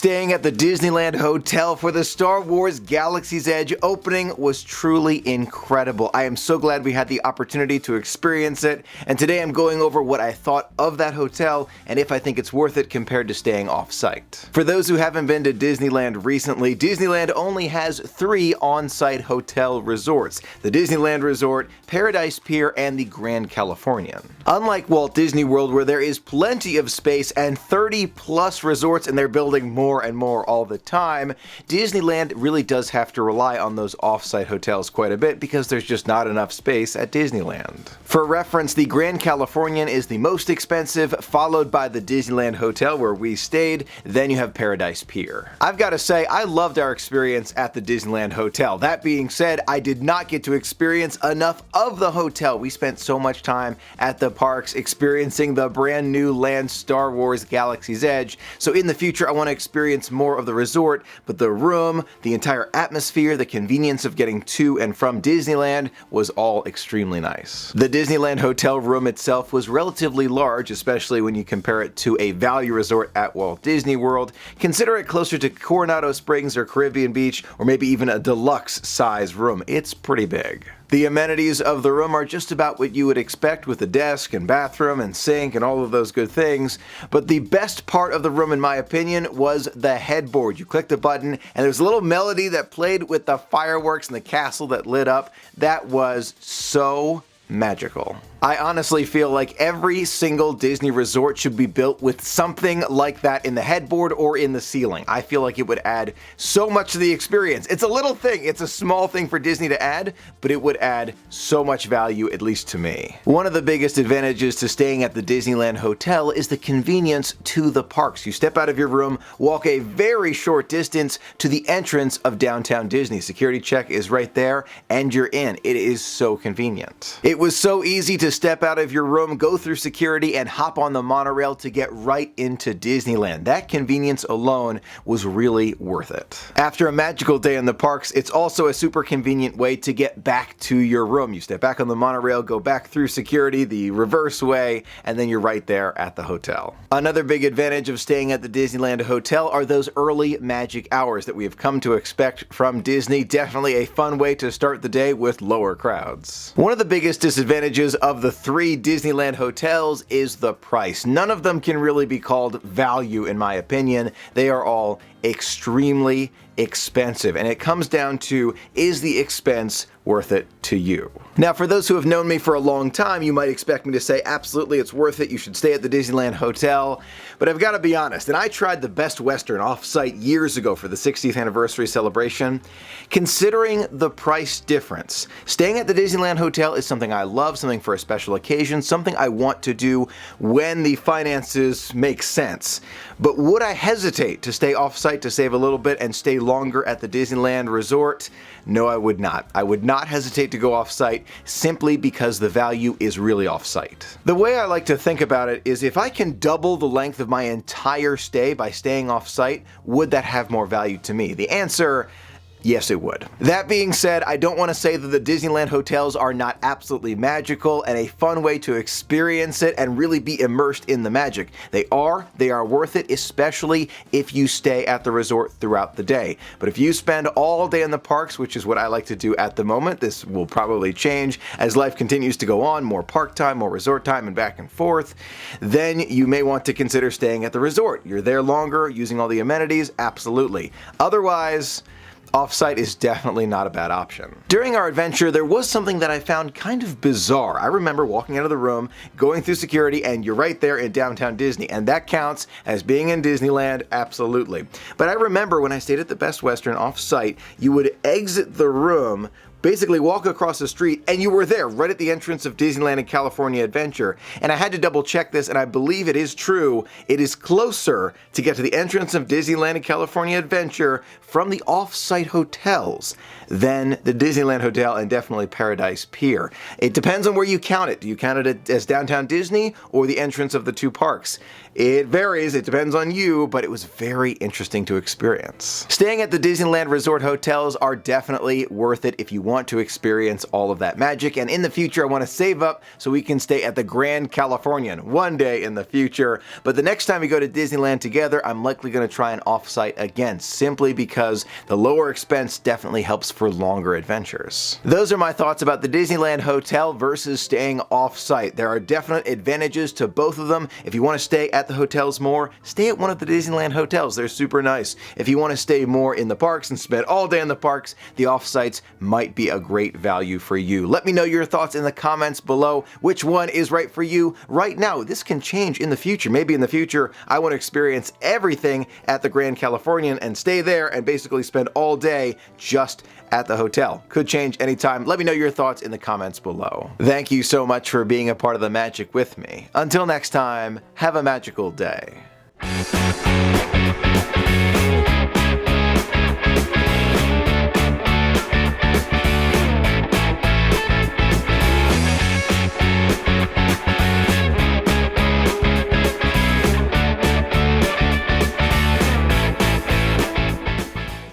Staying at the Disneyland Hotel for the Star Wars Galaxy's Edge opening was truly incredible. I am so glad we had the opportunity to experience it, and today I'm going over what I thought of that hotel and if I think it's worth it compared to staying off-site. For those who haven't been to Disneyland recently, Disneyland only has 3 on-site hotel resorts: the Disneyland Resort, Paradise Pier, and the Grand Californian. Unlike Walt Disney World, where there is plenty of space and 30 plus resorts and they're building more and more all the time, Disneyland really does have to rely on those off-site hotels quite a bit because there's just not enough space at Disneyland. For reference, the Grand Californian is the most expensive, followed by the Disneyland Hotel where we stayed, then you have Paradise Pier. I've got to say, I loved our experience at the Disneyland Hotel. That being said, I did not get to experience enough of the hotel. We spent so much time at the parks experiencing the brand new land Star Wars Galaxy's Edge, so in the future I want to experience more of the resort, but the room, the entire atmosphere, the convenience of getting to and from Disneyland was all extremely nice. The Disneyland Hotel room itself was relatively large, especially when you compare it to a value resort at Walt Disney World. Consider it closer to Coronado Springs or Caribbean Beach, or maybe even a deluxe size room. It's pretty big. The amenities of the room are just about what you would expect, with a desk and bathroom and sink and all of those good things, but the best part of the room in my opinion was the headboard. You clicked a button and there's a little melody that played with the fireworks and the castle that lit up. That was so magical. I honestly feel like every single Disney resort should be built with something like that in the headboard or in the ceiling. I feel like it would add so much to the experience. It's a little thing, it's a small thing for Disney to add, but it would add so much value, at least to me. One of the biggest advantages to staying at the Disneyland Hotel is the convenience to the parks. You step out of your room, walk a very short distance to the entrance of downtown Disney. Security check is right there and you're in. It is so convenient. It was so easy to step out of your room, go through security, and hop on the monorail to get right into Disneyland. That convenience alone was really worth it. After a magical day in the parks, it's also a super convenient way to get back to your room. You step back on the monorail, go back through security the reverse way, and then you're right there at the hotel. Another big advantage of staying at the Disneyland Hotel are those early magic hours that we have come to expect from Disney. Definitely a fun way to start the day with lower crowds. One of the biggest disadvantages of the 3 Disneyland hotels is the price. None of them can really be called value in my opinion. They are all extremely expensive, and it comes down to, is the expense worth it to you? Now, for those who have known me for a long time, you might expect me to say absolutely it's worth it, you should stay at the Disneyland Hotel, but I've got to be honest, and I tried the Best Western off-site years ago for the 60th anniversary celebration. Considering the price difference, staying at the Disneyland Hotel is something I love, something for a special occasion, something I want to do when the finances make sense. But would I hesitate to stay off-site to save a little bit and stay longer at the Disneyland Resort? No, I would not. I would not hesitate to go off-site simply because the value is really off-site. The way I like to think about it is, if I can double the length of my entire stay by staying off-site, would that have more value to me? The answer: yes, it would. That being said, I don't want to say that the Disneyland hotels are not absolutely magical and a fun way to experience it and really be immersed in the magic. They are worth it, especially if you stay at the resort throughout the day. But if you spend all day in the parks, which is what I like to do at the moment, this will probably change as life continues to go on, more park time, more resort time, and back and forth, then you may want to consider staying at the resort. You're there longer, using all the amenities, absolutely. Otherwise, off-site is definitely not a bad option. During our adventure, there was something that I found kind of bizarre. I remember walking out of the room, going through security, and you're right there in downtown Disney, and that counts as being in Disneyland, absolutely. But I remember when I stayed at the Best Western off-site, you would exit the room, basically walk across the street, and you were there right at the entrance of Disneyland and California Adventure. And I had to double check this, and I believe it is true. It is closer to get to the entrance of Disneyland and California Adventure from the off-site hotels than the Disneyland Hotel and definitely Paradise Pier. It depends on where you count it. Do you count it as downtown Disney or the entrance of the 2 parks? It varies, it depends on you, but it was very interesting to experience. Staying at the Disneyland Resort hotels are definitely worth it if you want to experience all of that magic. And in the future, I want to save up so we can stay at the Grand Californian one day in the future. But the next time we go to Disneyland together, I'm likely going to try an Offsite again, simply because the lower expense definitely helps for longer adventures. Those are my thoughts about the Disneyland hotel versus staying Offsite. There are definite advantages to both of them. If you want to stay at the hotels more, stay at one of the Disneyland hotels. They're super nice. If you want to stay more in the parks and spend all day in the parks, the Offsites might be a great value for you. Let me know your thoughts in the comments below. Which one is right for you right now? This can change in the future. Maybe in the future, I want to experience everything at the Grand Californian and stay there and basically spend all day just at the hotel. Could change anytime. Let me know your thoughts in the comments below. Thank you so much for being a part of the magic with me. Until next time, have a magical day.